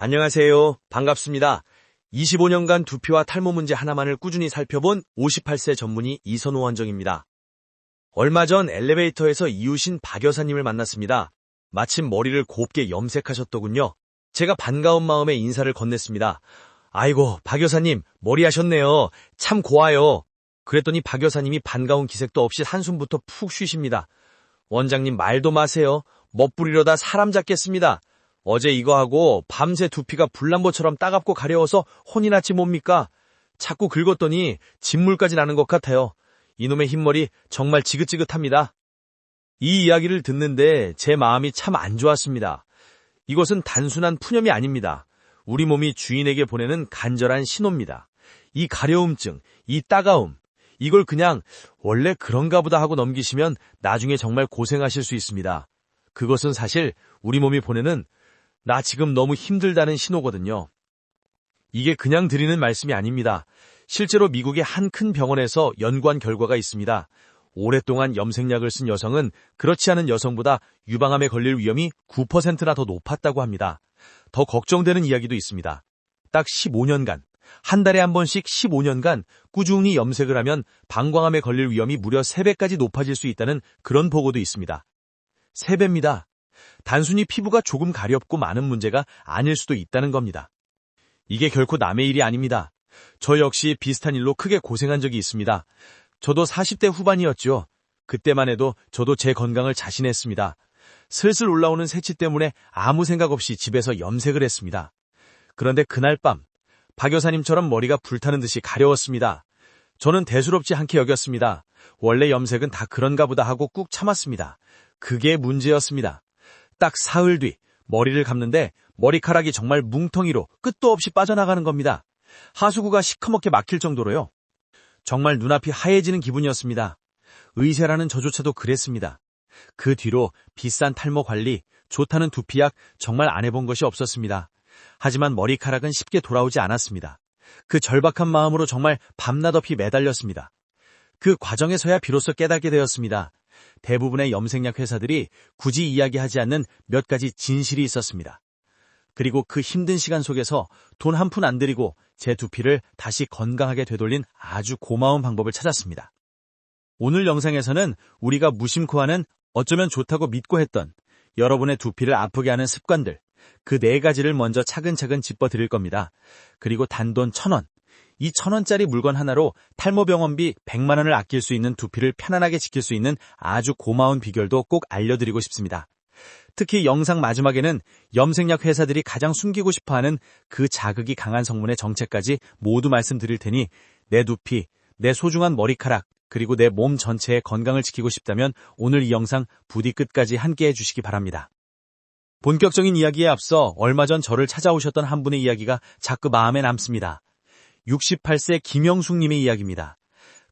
안녕하세요. 반갑습니다. 25년간 두피와 탈모 문제 하나만을 꾸준히 살펴본 58세 전문의 이선호 원정입니다. 얼마 전 엘리베이터에서 이웃인 박 여사님을 만났습니다. 마침 머리를 곱게 염색하셨더군요. 제가 반가운 마음에 인사를 건넸습니다. 아이고, 박 여사님, 머리 하셨네요. 참 고와요. 그랬더니 박 여사님이 반가운 기색도 없이 한숨부터 푹 쉬십니다. 원장님 말도 마세요. 멋부리려다 사람 잡겠습니다. 어제 이거 하고 밤새 두피가 불난보처럼 따갑고 가려워서 혼이 났지 뭡니까? 자꾸 긁었더니 진물까지 나는 것 같아요. 이놈의 흰머리 정말 지긋지긋합니다. 이 이야기를 듣는데 제 마음이 참 안 좋았습니다. 이것은 단순한 푸념이 아닙니다. 우리 몸이 주인에게 보내는 간절한 신호입니다. 이 가려움증, 이 따가움, 이걸 그냥 원래 그런가 보다 하고 넘기시면 나중에 정말 고생하실 수 있습니다. 그것은 사실 우리 몸이 보내는 나 지금 너무 힘들다는 신호거든요. 이게 그냥 드리는 말씀이 아닙니다. 실제로 미국의 한 큰 병원에서 연구한 결과가 있습니다. 오랫동안 염색약을 쓴 여성은 그렇지 않은 여성보다 유방암에 걸릴 위험이 9%나 더 높았다고 합니다. 더 걱정되는 이야기도 있습니다. 딱 15년간, 한 달에 한 번씩 15년간 꾸준히 염색을 하면 방광암에 걸릴 위험이 무려 3배까지 높아질 수 있다는 그런 보고도 있습니다. 3배입니다. 단순히 피부가 조금 가렵고 많은 문제가 아닐 수도 있다는 겁니다. 이게 결코 남의 일이 아닙니다. 저 역시 비슷한 일로 크게 고생한 적이 있습니다. 저도 40대 후반이었죠. 그때만 해도 저도 제 건강을 자신했습니다. 슬슬 올라오는 새치 때문에 아무 생각 없이 집에서 염색을 했습니다. 그런데 그날 밤, 박 여사님처럼 머리가 불타는 듯이 가려웠습니다. 저는 대수롭지 않게 여겼습니다. 원래 염색은 다 그런가 보다 하고 꾹 참았습니다. 그게 문제였습니다. 딱 사흘 뒤 머리를 감는데 머리카락이 정말 뭉텅이로 끝도 없이 빠져나가는 겁니다. 하수구가 시커멓게 막힐 정도로요. 정말 눈앞이 하얘지는 기분이었습니다. 의사라는 저조차도 그랬습니다. 그 뒤로 비싼 탈모 관리, 좋다는 두피약 정말 안 해본 것이 없었습니다. 하지만 머리카락은 쉽게 돌아오지 않았습니다. 그 절박한 마음으로 정말 밤낮 없이 매달렸습니다. 그 과정에서야 비로소 깨닫게 되었습니다. 대부분의 염색약 회사들이 굳이 이야기하지 않는 몇 가지 진실이 있었습니다. 그리고 그 힘든 시간 속에서 돈 한 푼 안 들이고 제 두피를 다시 건강하게 되돌린 아주 고마운 방법을 찾았습니다. 오늘 영상에서는 우리가 무심코 하는 어쩌면 좋다고 믿고 했던 여러분의 두피를 아프게 하는 습관들, 그 4가지를 먼저 차근차근 짚어드릴 겁니다. 그리고 단돈 1,000원, 이 1,000원짜리 물건 하나로 탈모병원비 100만 원을 아낄 수 있는 두피를 편안하게 지킬 수 있는 아주 고마운 비결도 꼭 알려드리고 싶습니다. 특히 영상 마지막에는 염색약 회사들이 가장 숨기고 싶어하는 그 자극이 강한 성분의 정체까지 모두 말씀드릴 테니 내 두피, 내 소중한 머리카락, 그리고 내 몸 전체의 건강을 지키고 싶다면 오늘 이 영상 부디 끝까지 함께해 주시기 바랍니다. 본격적인 이야기에 앞서 얼마 전 저를 찾아오셨던 한 분의 이야기가 자꾸 마음에 남습니다. 68세 김영숙님의 이야기입니다.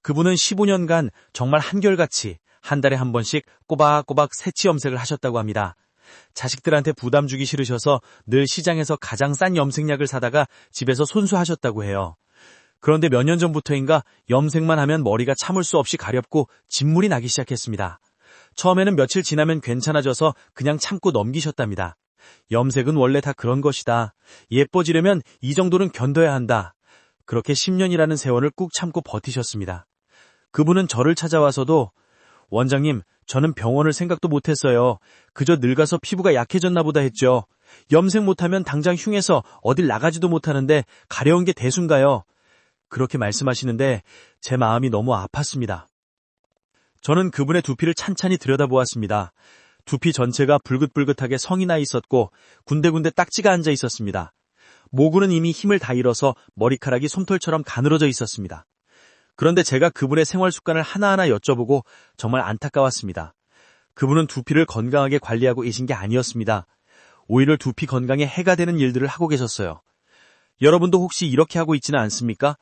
그분은 15년간 정말 한결같이 한 달에 한 번씩 꼬박꼬박 새치 염색을 하셨다고 합니다. 자식들한테 부담 주기 싫으셔서 늘 시장에서 가장 싼 염색약을 사다가 집에서 손수하셨다고 해요. 그런데 몇 년 전부터인가 염색만 하면 머리가 참을 수 없이 가렵고 진물이 나기 시작했습니다. 처음에는 며칠 지나면 괜찮아져서 그냥 참고 넘기셨답니다. 염색은 원래 다 그런 것이다. 예뻐지려면 이 정도는 견뎌야 한다. 그렇게 10년이라는 세월을 꾹 참고 버티셨습니다. 그분은 저를 찾아와서도 원장님, 저는 병원을 생각도 못했어요. 그저 늙어서 피부가 약해졌나 보다 했죠. 염색 못하면 당장 흉해서 어딜 나가지도 못하는데 가려운 게 대수인가요? 그렇게 말씀하시는데 제 마음이 너무 아팠습니다. 저는 그분의 두피를 찬찬히 들여다보았습니다. 두피 전체가 불긋불긋하게 성이 나 있었고 군데군데 딱지가 앉아 있었습니다. 모구는 이미 힘을 다 잃어서 머리카락이 솜털처럼 가늘어져 있었습니다. 그런데 제가 그분의 생활 습관을 하나하나 여쭤보고 정말 안타까웠습니다. 그분은 두피를 건강하게 관리하고 계신 게 아니었습니다. 오히려 두피 건강에 해가 되는 일들을 하고 계셨어요. 여러분도 혹시 이렇게 하고 있지는 않습니까?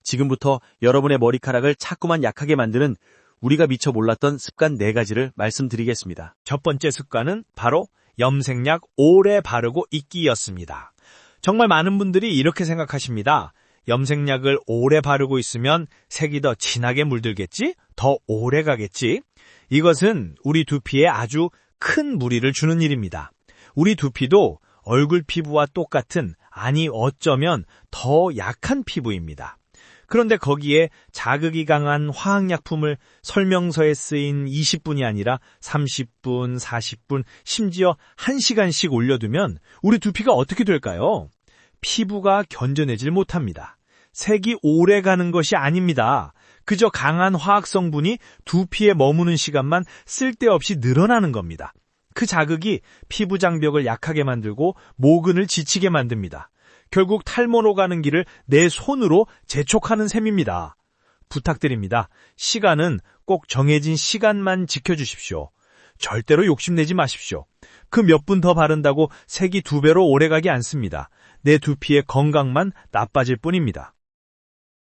지금부터 여러분의 머리카락을 자꾸만 약하게 만드는 우리가 미처 몰랐던 습관 4가지를 말씀드리겠습니다. 첫 번째 습관은 바로 염색약 오래 바르고 있기였습니다. 정말 많은 분들이 이렇게 생각하십니다. 염색약을 오래 바르고 있으면 색이 더 진하게 물들겠지? 더 오래 가겠지? 이것은 우리 두피에 아주 큰 무리를 주는 일입니다. 우리 두피도 얼굴 피부와 똑같은, 아니 어쩌면 더 약한 피부입니다. 그런데 거기에 자극이 강한 화학약품을 설명서에 쓰인 20분이 아니라 30분, 40분, 심지어 1시간씩 올려두면 우리 두피가 어떻게 될까요? 피부가 견뎌내질 못합니다. 색이 오래 가는 것이 아닙니다. 그저 강한 화학 성분이 두피에 머무는 시간만 쓸데없이 늘어나는 겁니다. 그 자극이 피부 장벽을 약하게 만들고 모근을 지치게 만듭니다. 결국 탈모로 가는 길을 내 손으로 재촉하는 셈입니다. 부탁드립니다. 시간은 꼭 정해진 시간만 지켜주십시오. 절대로 욕심내지 마십시오. 그 몇 분 더 바른다고 색이 2배로 오래가지 않습니다. 내 두피의 건강만 나빠질 뿐입니다.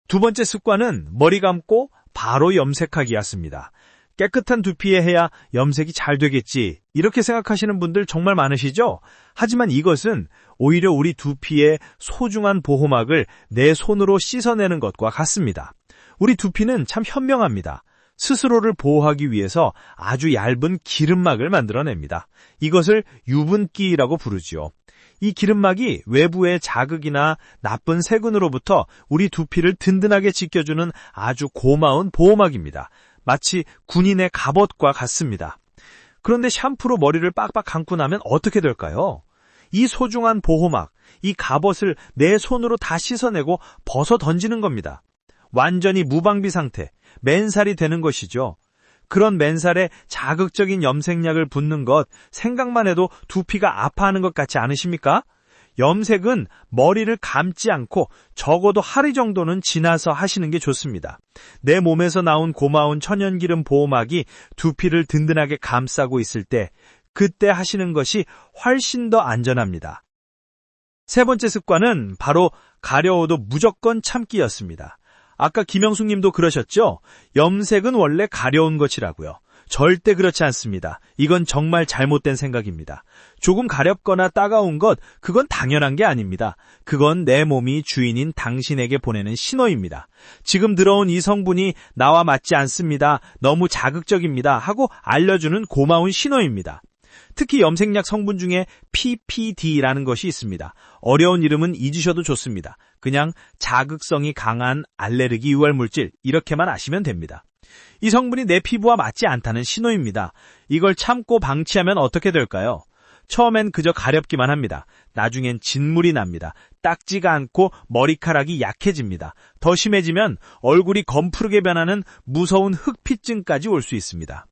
두 번째 습관은 머리 감고 바로 염색하기였습니다. 깨끗한 두피에 해야 염색이 잘 되겠지, 이렇게 생각하시는 분들 정말 많으시죠? 하지만 이것은 오히려 우리 두피의 소중한 보호막을 내 손으로 씻어내는 것과 같습니다. 우리 두피는 참 현명합니다. 스스로를 보호하기 위해서 아주 얇은 기름막을 만들어냅니다. 이것을 유분기라고 부르지요. 이 기름막이 외부의 자극이나 나쁜 세균으로부터 우리 두피를 든든하게 지켜주는 아주 고마운 보호막입니다. 마치 군인의 갑옷과 같습니다. 그런데 샴푸로 머리를 빡빡 감고 나면 어떻게 될까요? 이 소중한 보호막, 이 갑옷을 내 손으로 다 씻어내고 벗어 던지는 겁니다. 완전히 무방비 상태, 맨살이 되는 것이죠. 그런 맨살에 자극적인 염색약을 붓는 것, 생각만 해도 두피가 아파하는 것 같지 않으십니까? 염색은 머리를 감지 않고 적어도 하루 정도는 지나서 하시는 게 좋습니다. 내 몸에서 나온 고마운 천연기름 보호막이 두피를 든든하게 감싸고 있을 때, 그때 하시는 것이 훨씬 더 안전합니다. 세 번째 습관은 바로 가려워도 무조건 참기였습니다. 아까 김영숙 님도 그러셨죠? 염색은 원래 가려운 것이라고요. 절대 그렇지 않습니다. 이건 정말 잘못된 생각입니다. 조금 가렵거나 따가운 것, 그건 당연한 게 아닙니다. 그건 내 몸이 주인인 당신에게 보내는 신호입니다. 지금 들어온 이 성분이 나와 맞지 않습니다. 너무 자극적입니다. 하고 알려주는 고마운 신호입니다. 특히 염색약 성분 중에 PPD라는 것이 있습니다. 어려운 이름은 잊으셔도 좋습니다. 그냥 자극성이 강한 알레르기 유발 물질, 이렇게만 아시면 됩니다. 이 성분이 내 피부와 맞지 않다는 신호입니다. 이걸 참고 방치하면 어떻게 될까요? 처음엔 그저 가렵기만 합니다. 나중엔 진물이 납니다. 닦지가 않고 머리카락이 약해집니다. 더 심해지면 얼굴이 검푸르게 변하는 무서운 흑피증까지 올 수 있습니다.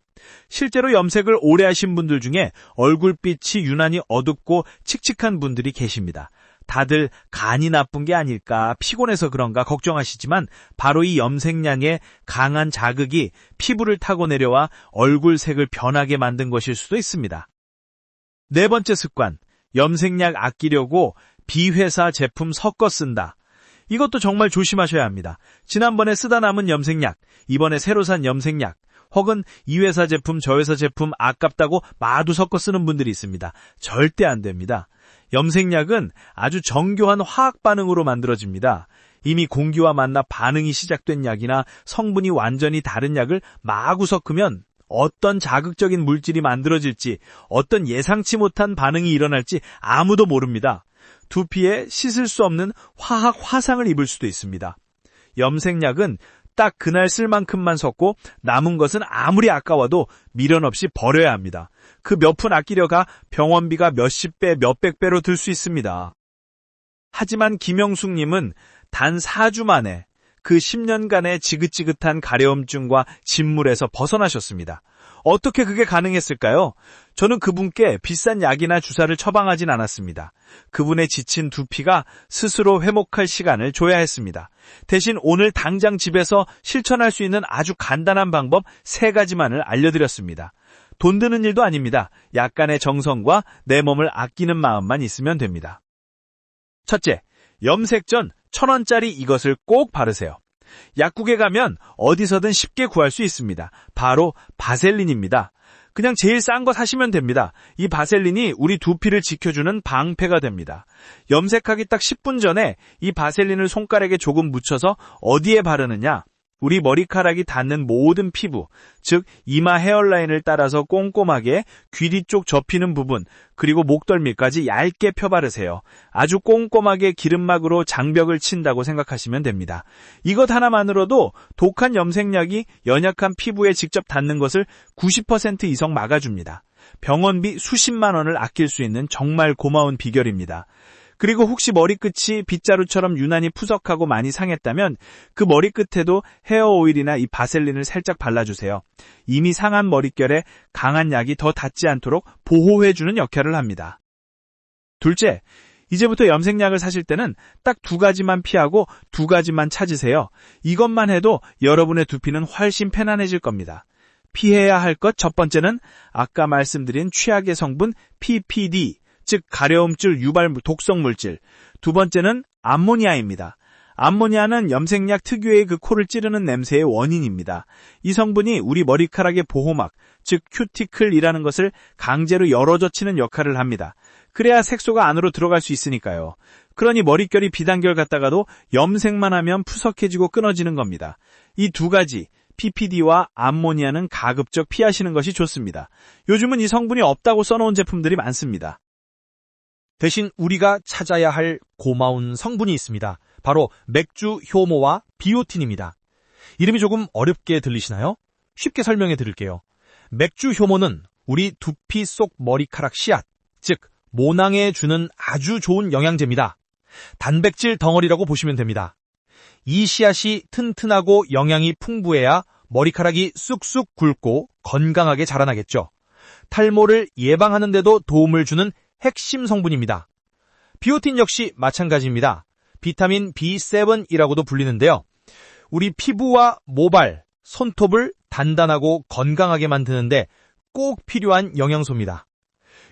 실제로 염색을 오래 하신 분들 중에 얼굴빛이 유난히 어둡고 칙칙한 분들이 계십니다. 다들 간이 나쁜 게 아닐까, 피곤해서 그런가 걱정하시지만 바로 이 염색약의 강한 자극이 피부를 타고 내려와 얼굴색을 변하게 만든 것일 수도 있습니다. 네 번째 습관, 염색약 아끼려고 비회사 제품 섞어 쓴다. 이것도 정말 조심하셔야 합니다. 지난번에 쓰다 남은 염색약, 이번에 새로 산 염색약, 혹은 이 회사 제품, 저 회사 제품 아깝다고 마구 섞어 쓰는 분들이 있습니다. 절대 안 됩니다. 염색약은 아주 정교한 화학 반응으로 만들어집니다. 이미 공기와 만나 반응이 시작된 약이나 성분이 완전히 다른 약을 마구 섞으면 어떤 자극적인 물질이 만들어질지, 어떤 예상치 못한 반응이 일어날지 아무도 모릅니다. 두피에 씻을 수 없는 화학 화상을 입을 수도 있습니다. 염색약은 딱 그날 쓸 만큼만 섞고 남은 것은 아무리 아까워도 미련 없이 버려야 합니다. 그 몇 푼 아끼려가 병원비가 몇십 배, 몇백 배로 들 수 있습니다. 하지만 김영숙님은 단 4주 만에 그 10년간의 지긋지긋한 가려움증과 진물에서 벗어나셨습니다. 어떻게 그게 가능했을까요? 저는 그분께 비싼 약이나 주사를 처방하진 않았습니다. 그분의 지친 두피가 스스로 회복할 시간을 줘야 했습니다. 대신 오늘 당장 집에서 실천할 수 있는 아주 간단한 방법 3가지만을 알려드렸습니다. 돈 드는 일도 아닙니다. 약간의 정성과 내 몸을 아끼는 마음만 있으면 됩니다. 첫째, 염색 전 1,000원짜리 이것을 꼭 바르세요. 약국에 가면 어디서든 쉽게 구할 수 있습니다. 바로 바셀린입니다. 그냥 제일 싼 거 사시면 됩니다. 이 바셀린이 우리 두피를 지켜주는 방패가 됩니다. 염색하기 딱 10분 전에 이 바셀린을 손가락에 조금 묻혀서 어디에 바르느냐? 우리 머리카락이 닿는 모든 피부, 즉 이마 헤어라인을 따라서 꼼꼼하게 귀 뒤쪽 접히는 부분, 그리고 목덜미까지 얇게 펴바르세요. 아주 꼼꼼하게 기름막으로 장벽을 친다고 생각하시면 됩니다. 이것 하나만으로도 독한 염색약이 연약한 피부에 직접 닿는 것을 90% 이상 막아줍니다. 병원비 수십만 원을 아낄 수 있는 정말 고마운 비결입니다. 그리고 혹시 머리끝이 빗자루처럼 유난히 푸석하고 많이 상했다면 그 머리끝에도 헤어오일이나 이 바셀린을 살짝 발라주세요. 이미 상한 머릿결에 강한 약이 더 닿지 않도록 보호해주는 역할을 합니다. 둘째, 이제부터 염색약을 사실 때는 딱 2가지만 피하고 2가지만 찾으세요. 이것만 해도 여러분의 두피는 훨씬 편안해질 겁니다. 피해야 할 것 첫 번째는 아까 말씀드린 최악의 성분 PPD, 즉 가려움줄 유발 독성 물질. 두 번째는 암모니아입니다. 암모니아는 염색약 특유의 그 코를 찌르는 냄새의 원인입니다. 이 성분이 우리 머리카락의 보호막, 즉 큐티클이라는 것을 강제로 열어젖히는 역할을 합니다. 그래야 색소가 안으로 들어갈 수 있으니까요. 그러니 머릿결이 비단결 같다가도 염색만 하면 푸석해지고 끊어지는 겁니다. 이 2가지, PPD와 암모니아는 가급적 피하시는 것이 좋습니다. 요즘은 이 성분이 없다고 써놓은 제품들이 많습니다. 대신 우리가 찾아야 할 고마운 성분이 있습니다. 바로 맥주 효모와 비오틴입니다. 이름이 조금 어렵게 들리시나요? 쉽게 설명해 드릴게요. 맥주 효모는 우리 두피 속 머리카락 씨앗, 즉 모낭에 주는 아주 좋은 영양제입니다. 단백질 덩어리라고 보시면 됩니다. 이 씨앗이 튼튼하고 영양이 풍부해야 머리카락이 쑥쑥 굵고 건강하게 자라나겠죠. 탈모를 예방하는 데도 도움을 주는 핵심 성분입니다. 비오틴 역시 마찬가지입니다. 비타민 B7이라고도 불리는데요. 우리 피부와 모발, 손톱을 단단하고 건강하게 만드는데 꼭 필요한 영양소입니다.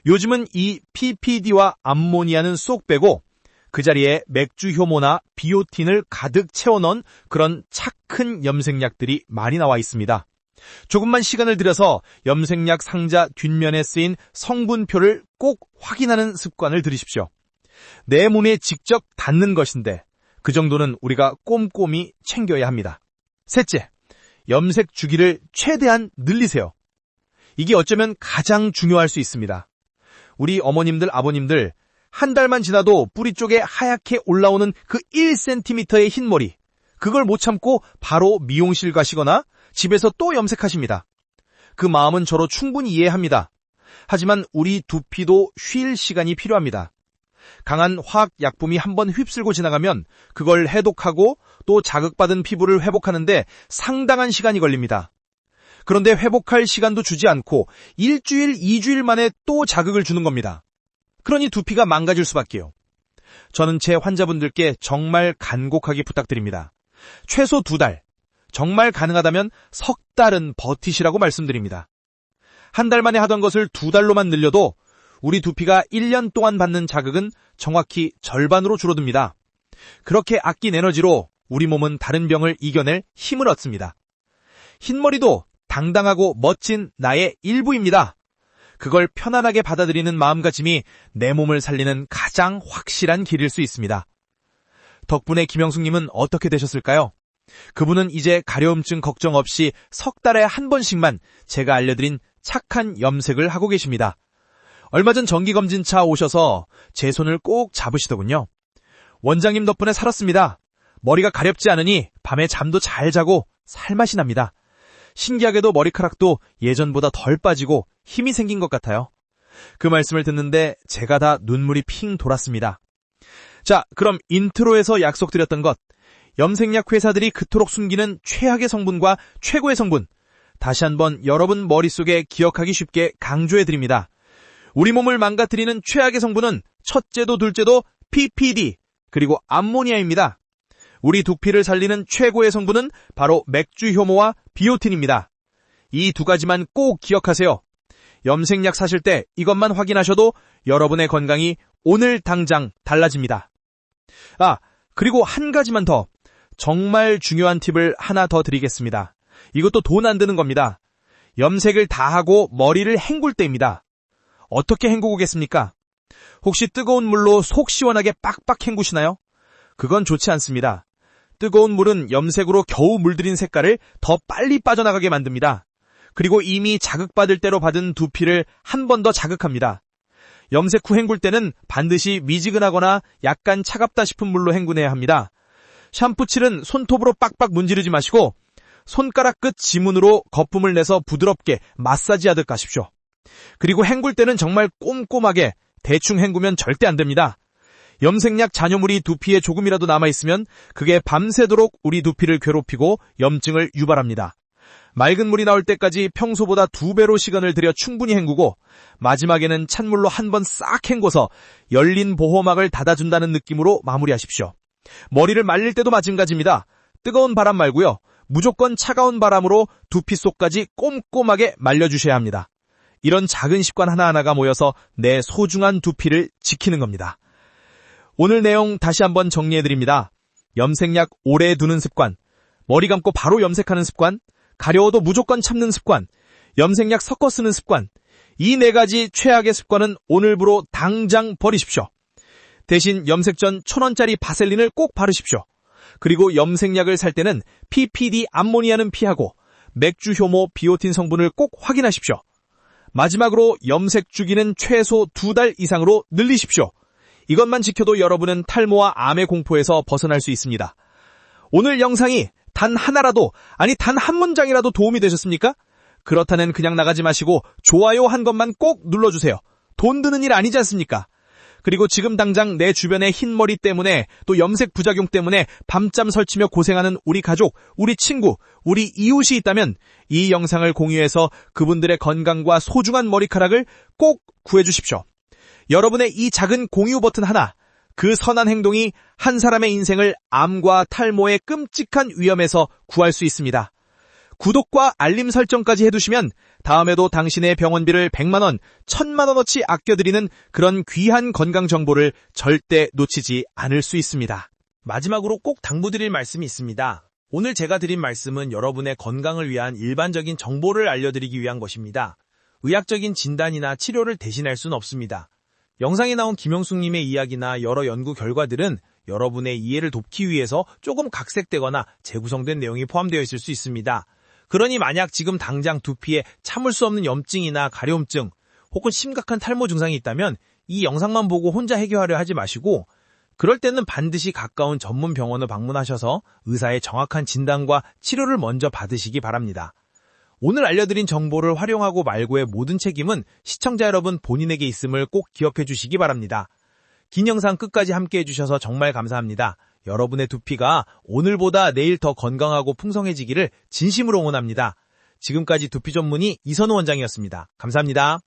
요즘은 이 PPD와 암모니아는 쏙 빼고 그 자리에 맥주 효모나 비오틴을 가득 채워넣은 그런 차 큰 염색약들이 많이 나와 있습니다. 조금만 시간을 들여서 염색약 상자 뒷면에 쓰인 성분표를 꼭 확인하는 습관을 들이십시오. 내 몸에 직접 닿는 것인데 그 정도는 우리가 꼼꼼히 챙겨야 합니다. 셋째, 염색 주기를 최대한 늘리세요. 이게 어쩌면 가장 중요할 수 있습니다. 우리 어머님들, 아버님들 한 달만 지나도 뿌리 쪽에 하얗게 올라오는 그 1cm의 흰머리, 그걸 못 참고 바로 미용실 가시거나 집에서 또 염색하십니다. 그 마음은 저로 충분히 이해합니다. 하지만 우리 두피도 쉴 시간이 필요합니다. 강한 화학 약품이 한번 휩쓸고 지나가면 그걸 해독하고 또 자극받은 피부를 회복하는데 상당한 시간이 걸립니다. 그런데 회복할 시간도 주지 않고 1주일, 2주일 만에 또 자극을 주는 겁니다. 그러니 두피가 망가질 수밖에요. 저는 제 환자분들께 정말 간곡하게 부탁드립니다. 최소 2달, 정말 가능하다면 석 달은 버티시라고 말씀드립니다. 한 달 만에 하던 것을 2달로만 늘려도 우리 두피가 1년 동안 받는 자극은 정확히 절반으로 줄어듭니다. 그렇게 아낀 에너지로 우리 몸은 다른 병을 이겨낼 힘을 얻습니다. 흰머리도 당당하고 멋진 나의 일부입니다. 그걸 편안하게 받아들이는 마음가짐이 내 몸을 살리는 가장 확실한 길일 수 있습니다. 덕분에 김영숙님은 어떻게 되셨을까요? 그분은 이제 가려움증 걱정 없이 석 달에 한 번씩만 제가 알려드린 착한 염색을 하고 계십니다. 얼마 전 정기검진차 오셔서 제 손을 꼭 잡으시더군요. 원장님 덕분에 살았습니다. 머리가 가렵지 않으니 밤에 잠도 잘 자고 살맛이 납니다. 신기하게도 머리카락도 예전보다 덜 빠지고 힘이 생긴 것 같아요. 그 말씀을 듣는데 제가 다 눈물이 핑 돌았습니다. 자, 그럼 인트로에서 약속드렸던 것, 염색약 회사들이 그토록 숨기는 최악의 성분과 최고의 성분, 다시 한번 여러분 머릿속에 기억하기 쉽게 강조해드립니다. 우리 몸을 망가뜨리는 최악의 성분은 첫째도 둘째도 PPD, 그리고 암모니아입니다. 우리 두피를 살리는 최고의 성분은 바로 맥주 효모와 비오틴입니다. 이 2가지만 꼭 기억하세요. 염색약 사실 때 이것만 확인하셔도 여러분의 건강이 오늘 당장 달라집니다. 그리고 한 가지만 더, 정말 중요한 팁을 하나 더 드리겠습니다. 이것도 돈 안 드는 겁니다. 염색을 다 하고 머리를 헹굴 때입니다. 어떻게 헹구겠습니까? 혹시 뜨거운 물로 속 시원하게 빡빡 헹구시나요? 그건 좋지 않습니다. 뜨거운 물은 염색으로 겨우 물들인 색깔을 더 빨리 빠져나가게 만듭니다. 그리고 이미 자극받을 대로 받은 두피를 한 번 더 자극합니다. 염색 후 헹굴 때는 반드시 미지근하거나 약간 차갑다 싶은 물로 헹구내야 합니다. 샴푸칠은 손톱으로 빡빡 문지르지 마시고 손가락 끝 지문으로 거품을 내서 부드럽게 마사지하듯 가십시오. 그리고 헹굴 때는 정말 꼼꼼하게, 대충 헹구면 절대 안 됩니다. 염색약 잔여물이 두피에 조금이라도 남아있으면 그게 밤새도록 우리 두피를 괴롭히고 염증을 유발합니다. 맑은 물이 나올 때까지 평소보다 2배로 시간을 들여 충분히 헹구고 마지막에는 찬물로 한 번 싹 헹궈서 열린 보호막을 닫아준다는 느낌으로 마무리하십시오. 머리를 말릴 때도 마찬가지입니다. 뜨거운 바람 말고요. 무조건 차가운 바람으로 두피 속까지 꼼꼼하게 말려주셔야 합니다. 이런 작은 습관 하나하나가 모여서 내 소중한 두피를 지키는 겁니다. 오늘 내용 다시 한번 정리해드립니다. 염색약 오래 두는 습관, 머리 감고 바로 염색하는 습관, 가려워도 무조건 참는 습관, 염색약 섞어 쓰는 습관, 이 4가지 최악의 습관은 오늘부로 당장 버리십시오. 대신 염색 전 1,000원짜리 바셀린을 꼭 바르십시오. 그리고 염색약을 살 때는 PPD 암모니아는 피하고 맥주 효모 비오틴 성분을 꼭 확인하십시오. 마지막으로 염색 주기는 최소 2달 이상으로 늘리십시오. 이것만 지켜도 여러분은 탈모와 암의 공포에서 벗어날 수 있습니다. 오늘 영상이 단 하나라도, 아니 단 한 문장이라도 도움이 되셨습니까? 그렇다면 그냥 나가지 마시고 좋아요 한 것만 꼭 눌러주세요. 돈 드는 일 아니지 않습니까? 그리고 지금 당장 내 주변의 흰머리 때문에 또 염색 부작용 때문에 밤잠 설치며 고생하는 우리 가족, 우리 친구, 우리 이웃이 있다면 이 영상을 공유해서 그분들의 건강과 소중한 머리카락을 꼭 구해주십시오. 여러분의 이 작은 공유 버튼 하나, 그 선한 행동이 한 사람의 인생을 암과 탈모의 끔찍한 위험에서 구할 수 있습니다. 구독과 알림 설정까지 해두시면 다음에도 당신의 병원비를 100만원, 1000만원어치 아껴드리는 그런 귀한 건강 정보를 절대 놓치지 않을 수 있습니다. 마지막으로 꼭 당부드릴 말씀이 있습니다. 오늘 제가 드린 말씀은 여러분의 건강을 위한 일반적인 정보를 알려드리기 위한 것입니다. 의학적인 진단이나 치료를 대신할 수는 없습니다. 영상에 나온 김영숙님의 이야기나 여러 연구 결과들은 여러분의 이해를 돕기 위해서 조금 각색되거나 재구성된 내용이 포함되어 있을 수 있습니다. 그러니 만약 지금 당장 두피에 참을 수 없는 염증이나 가려움증 혹은 심각한 탈모 증상이 있다면 이 영상만 보고 혼자 해결하려 하지 마시고 그럴 때는 반드시 가까운 전문 병원을 방문하셔서 의사의 정확한 진단과 치료를 먼저 받으시기 바랍니다. 오늘 알려드린 정보를 활용하고 말고의 모든 책임은 시청자 여러분 본인에게 있음을 꼭 기억해 주시기 바랍니다. 긴 영상 끝까지 함께 해주셔서 정말 감사합니다. 여러분의 두피가 오늘보다 내일 더 건강하고 풍성해지기를 진심으로 응원합니다. 지금까지 두피 전문의 이선우 원장이었습니다. 감사합니다.